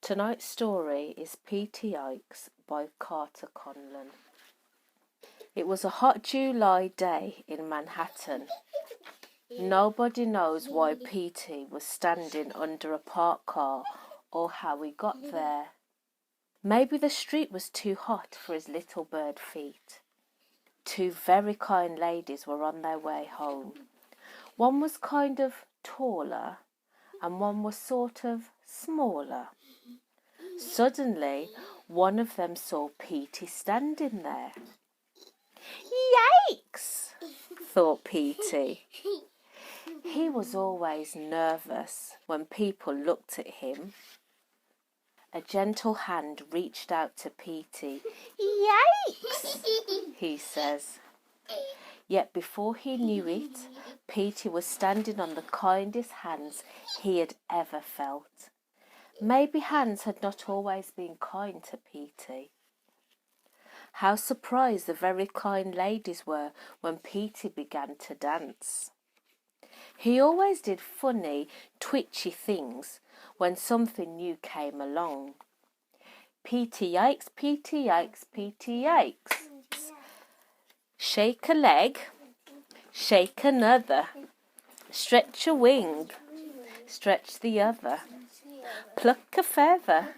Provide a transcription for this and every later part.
Tonight's story is Petey Yikes by Conlon. It was a hot July day in Manhattan. Nobody knows why Petey was standing under a parked car or how he got there. Maybe the street was too hot for his little bird feet. Two very kind ladies were on their way home. One was kind of taller and one was sort of smaller. Suddenly, one of them saw Petey standing there. Yikes, thought Petey. He was always nervous when people looked at him. A gentle hand reached out to Petey. Yikes, he says. Yet before he knew it, Petey was standing on the kindest hands he had ever felt. Maybe hands had not always been kind to Petey. How surprised the very kind ladies were when Petey began to dance. He always did funny, twitchy things when something new came along. Petey Yikes, Petey Yikes, Petey Yikes. Shake a leg, shake another. Stretch a wing, stretch the other. Pluck a feather,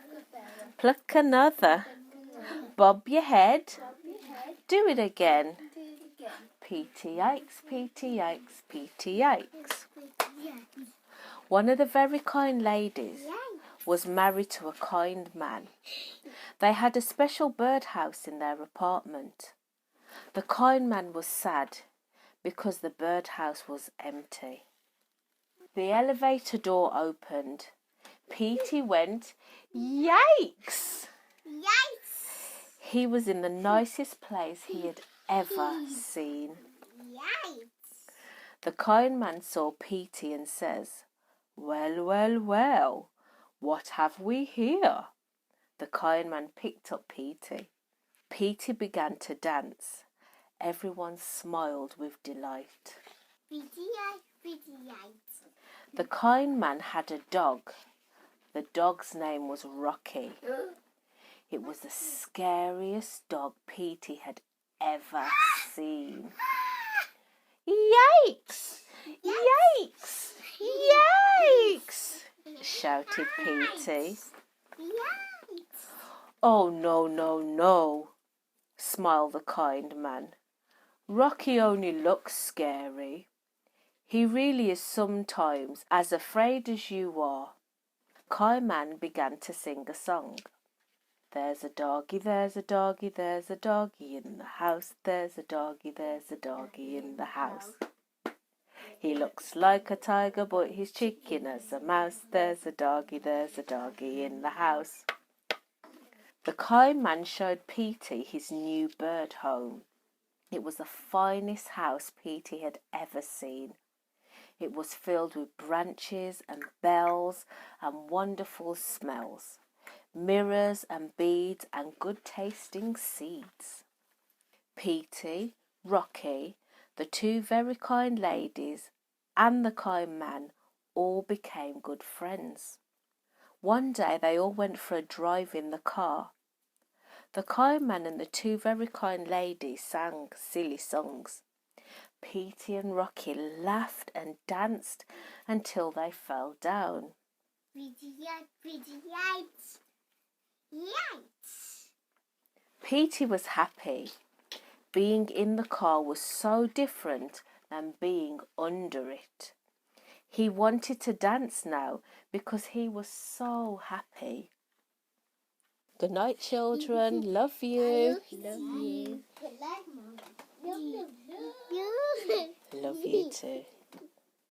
pluck another. Bob your head, do it again. Petey Yikes, Petey Yikes, Petey Yikes. One of the very kind ladies was married to a kind man. They had a special birdhouse in their apartment. The kind man was sad because the birdhouse was empty. The elevator door opened. Petey went, yikes! Yikes! He was in the nicest place he had ever seen. Yikes! The kind man saw Petey and says, well, well, well, what have we here? The kind man picked up Petey. Petey began to dance. Everyone smiled with delight. Petey Yikes, Petey Yikes. The kind man had a dog. The dog's name was Rocky. It was the scariest dog Petey had ever seen. Yikes! Yikes! Yikes! Shouted Petey. Yikes! Oh, no, no, no, smiled the kind man. Rocky only looks scary. He really is sometimes as afraid as you are. Kind man began to sing a song. There's a doggy, there's a doggy, there's a doggy in the house. There's a doggy, there's a doggy in the house. He looks like a tiger, but he's chicken as a mouse. There's a doggy in the house. The kind man showed Petey his new bird home. It was the finest house Petey had ever seen. It was filled with branches and bells and wonderful smells, mirrors and beads and good-tasting seeds. Petey, Rocky, the two very kind ladies and the kind man all became good friends. One day they all went for a drive in the car. The kind man and the two very kind ladies sang silly songs. Petey and Rocky laughed and danced until they fell down. Petey Yikes, Petey Yikes. Yikes! Petey was happy. Being in the car was so different than being under it. He wanted to dance now because he was so happy. Good night, children. Love you. Love you. Love you too.